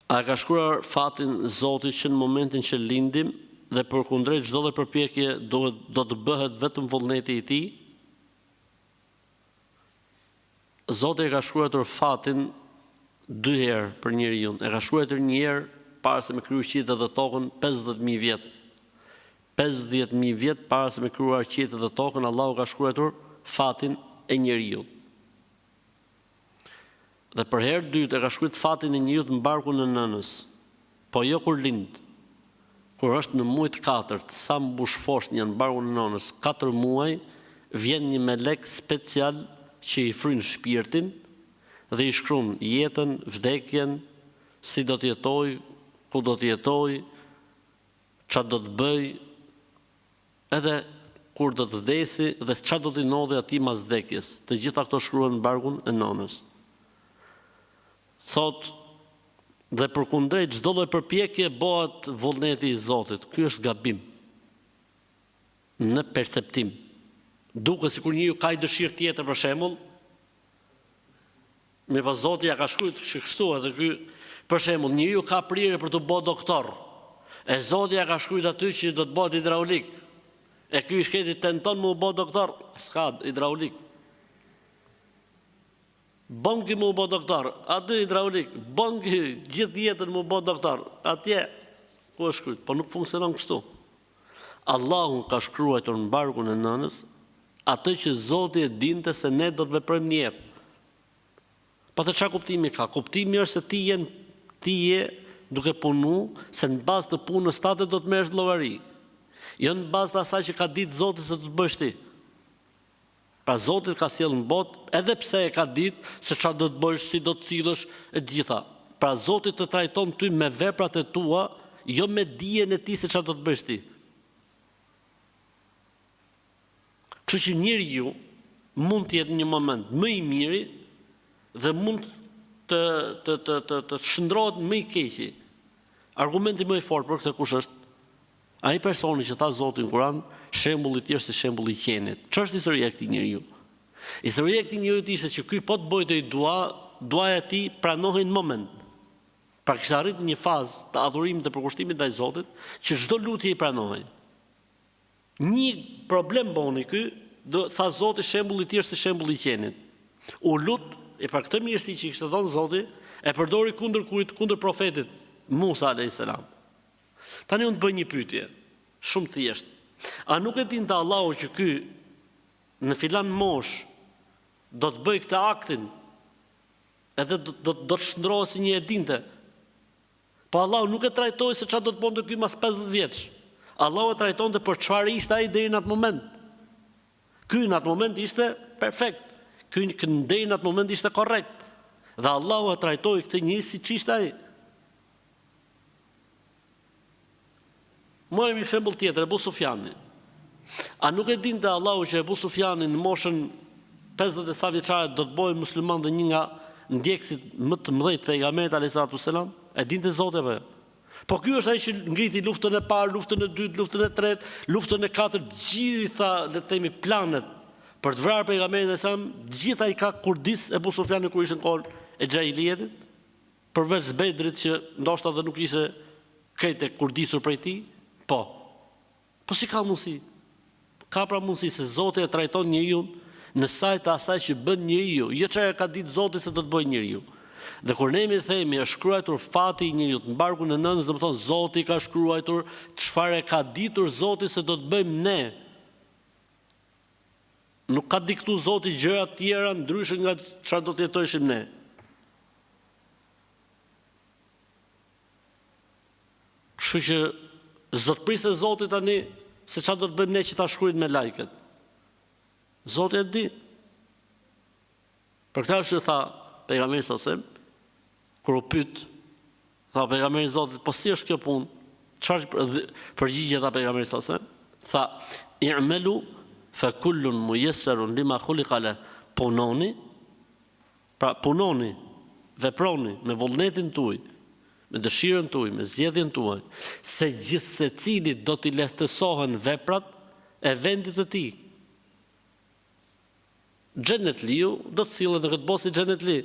A ka shkruar fatin Zoti që në momentin që lindim dhe përkundrejt çdo lloj përpjekje do të bëhet vetëm vullneti i tij? Zoti e ka shkruar fatin 2 herë për njeriu. E ka shkruar një herë para se me kriju qiellin dhe tokën 50.000 vjet. 50.000 vjet para se me krijuar qiellin dhe tokën, Allahu ka shkruar fatin e njeriu. Dhe për herë dytë e ka shkruar fatin e njeriu në barkun e nënës. Po jo kur lind. Kur është në muajin e 4, sa mbush foshnja në barkun e nënës, 4 muaj, vjen një melek special që i fryn shpirtin dhe i shkruan jetën, vdekjen, si do të jetoj, ku do të jetoj, çfarë do të bëj, edhe kur do të vdesi dhe çfarë do të ndodhi atij pas vdekjes. Të gjitha këto shkruhen në barkun e nënës. Thot, dhe përkundrejt çdo lloj përpjekje bëhet vullneti i Zotit. Ky është gabim. Në perceptim. Duke sikur njeriu ka një dëshirë tjetër për shembull, me pas Zoti ja ka shkruar kështu edhe ky, për shembull, njeriu ka prirje për të bërë doktor. E Zoti ja ka shkruar aty që do të bëhet hidraulik. E ky i shketi tenton me u bë doktor, s'ka hidraulik. Banki mu bë doktor, aty hidraulik, banki gjithë jetën mu bë doktor, atje ku është shkruar, po nuk funksionon kështu. Allahu ka shkruar në barkun e nënës atë që Zoti e dinte se ne do të veprojmë një jetë. Pa të çfarë kuptimi ka? Kuptimi është se ti je duke punu, se në bazë të punës tate do të merresh llogari. Jo në bazë të asaj që ka ditë Zoti se do të bësh ti. Pra Zoti ka sjellë në botë, edhe pse e ka ditë se çfarë do të bësh, si do të sillesh e gjitha. Pra Zoti të trajton ty me veprat e tua, jo me dijen e tij se çfarë do të bësh ti. Kështu që njeriu mund të jetë një moment më i miri dhe mund të shndrohet më i keqi. Argumenti më i fortë për këtë kush është? Ai personi që tha Zoti në Kur'an, shembulli i tij është si shembulli i qenit. Ç'është historia e këtij njeriu? Historia e këtij njeriu ishte që ky po të bëjë duaja e tij pranohej në moment. Pra kishte arritur një fazë të adhurimit të përkushtimit ndaj Zotit, që çdo lutje i pranohej. Një problem boni ky, tha Zoti shembulli i tij është si shembulli i qenit. U lut e për këtë mirësi që i kishte dhënë Zoti, e përdori kundër profetit Musa alayhis salam. Tani unë të bëj një pyetje, shumë thjesht. A nuk e dinte Allahu që ky në filan mosh do të bëj këtë aktin, edhe do të shndrohet si një e dinte? Po Allahu nuk e trajtoi se çfarë do të bënte ky mas 50 vjeç. Allahu e trajtonte për çfarë ishte ai deri në atë moment. Ky në atë moment ishte perfekt. Ky deri në atë moment ishte korrekt. Dhe Allahu e trajtoi këtë njerëz siç ishte ai. Mojmë një shembull tjetër, Ebu Sufjani. A nuk e dinte Allahu që Ebu Sufjani në moshën 50 e sa vjeçare do të bëhej musliman dhe një nga ndjekësit më të mëdhenj të pejgamberit alayhisalatu selam? E dinte Zoti apo? Po ky është ai që ngriti luftën e parë, luftën e dytë, luftën e tretë, luftën e katërt, gjitha, le të themi, planet për të vrarë pejgamberin e sam, gjitha i ka kurdis Ebu Sufjani kur ishte në kohën e xhahiliyetit, përveç Bedrit që ndoshta dhe nuk ishte krejt e kurdisur prej tij. Po si ka mundësi? Ka pra mundësi se Zoti e trajton njeriu në sajt asaj që bën njeriu, jo çfarë ka ditë Zoti se do të bëjë njeriu. Dhe kur ne themi është shkruar fati i njeriu në barkun e nënës, do të thonë Zoti ka shkruar çfarë ka ditur Zoti se do të bëjmë ne. Nuk ka diktu Zoti gjëra të tjera ndryshe nga çfarë do të jetojshim ne. Kështu që s'do të prisë Zoti tani se çfarë do të bëjmë ne që ta shkruajnë me lajket. Zoti e di. Për këtë arsye tha pejgamberi sa sem, kur u pyet, tha pejgamberi Zotit, po si është kjo punë? Çfarë përgjigje dha pejgamberi sa sem? Tha, i'malu fa kullun muyassarun lima khuliqa la. Punoni, pra punoni, veproni me vullnetin tuaj, me dëshirën tuaj, me zgjedhjen tuaj, se gjithsecilit do t'i lehtësohen veprat e vendit të tij. Xhenetliu do të sillet në këtë botë si xhenetli.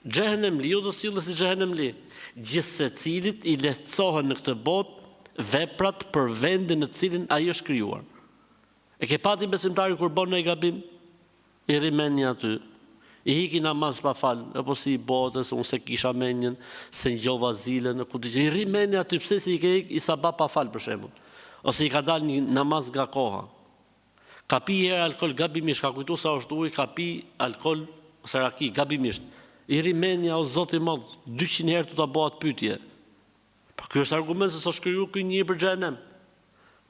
Xhehenemliu do sillet si xhehenemli. Gjithse cilit i lehtësohen në këtë botë veprat për vendin në cilin ai është krijuar. E ke pati besimtari kur bën një gabim, i rrimeni aty. I hiki namaz pa fal, apo si i botës, unë se kisha menjen, se ngjova zile në kuti. I rrimeni aty, pse si i ke ik, i sabah pa fal për shembull. Ose i ka dalë një namaz nga koha. Ka pi herë alkol gabimisht, ka kujtu sa është ujë, ka pi alkol ose raki gabimisht. I rrimenja o Zoti i Madh, 200 herë të ta bëhat pyetje. Po ky është argument se s'është kriju ky një për xhenem.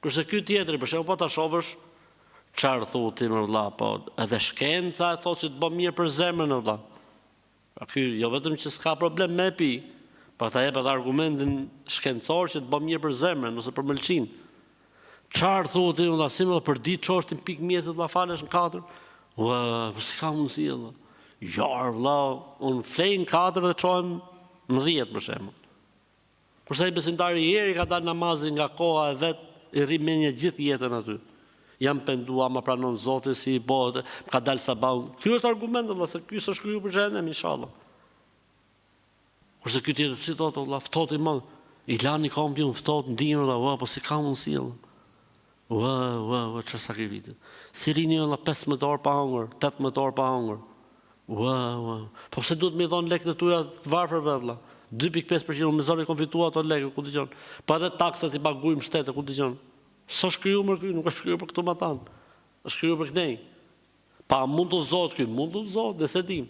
Kurse ky tjetri, për shembull, po ta shohësh çfarë thotë më vëlla, po edhe shkenca e thotë se të bën mirë për zemrën e vëlla. Pa ky jo vetëm që s'ka problem me pi, po ta jep edhe argumentin shkencor që të bën mirë për zemrën ose për mëlçin. Çfarë thotë vëlla, si më për ditë çostin pik mjesit vëlla falesh në 4? Ua, po si ka mundësi vëlla? Ja, vëlla, unë flej në 4 dhe çohem në 10 për shembull. Kurse i besimtari i herë ka dalë namazin nga koha e vet, i rrimenja gjithë jetën aty. Jam pendua, ma pranon Zoti si i bëhet, ka dalë sabahun. Ky është argument vëlla se ky s'është kriju për xhenem inshallah. Kurse ky tjetër si thotë vëlla, ftohtë i madh. I lani kompjun ftohtë ndihmë vëlla, ua, po si ka mundësi vëlla. Ua, çfarë sakrificë. Si rini vëlla 15 orë pa hungur, 18 orë pa hungur. Ua. Po pse duhet më dhon lekët e tuaja të varfërve vëlla? 2.5% me zonë konfitua ato lekë, ku dëgjon. Pa edhe taksat i paguajmë shtetë, ku dëgjon. S'është kriju më ky, nuk është kriju për këto matan. Është kriju për kënej. Pa mund të zot ky, mund të zot, nëse dim.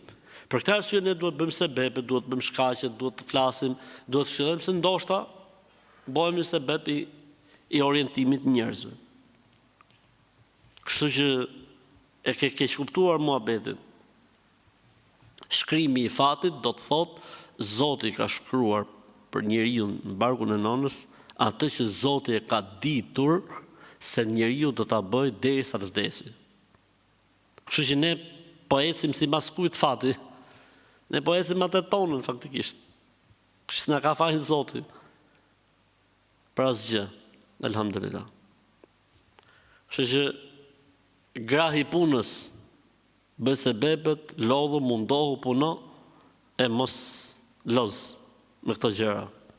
Për këtë arsye ne duhet bëjmë sebebe, duhet bëjmë shkaqe, duhet të flasim, duhet të shëllojmë se ndoshta bëhemi sebeb i orientimit të njerëzve. Kështu që e ke kuptuar muhabetin. Shkrimi i fatit do të thotë Zoti ka shkruar për njeriu në barkun e nënës atë që Zoti e ka ditur se njeriu do ta bëjë derisa të vdesë. Kështu që ne po ecim si maskujt fati. Ne po ecim atë tonën faktikisht. Kështu na ka fajin Zoti. Për asgjë. Elhamdulillah. Kështu që grahi punës bëj sebebet, lodhu, mundohu, puno e mos loz me këto gjëra.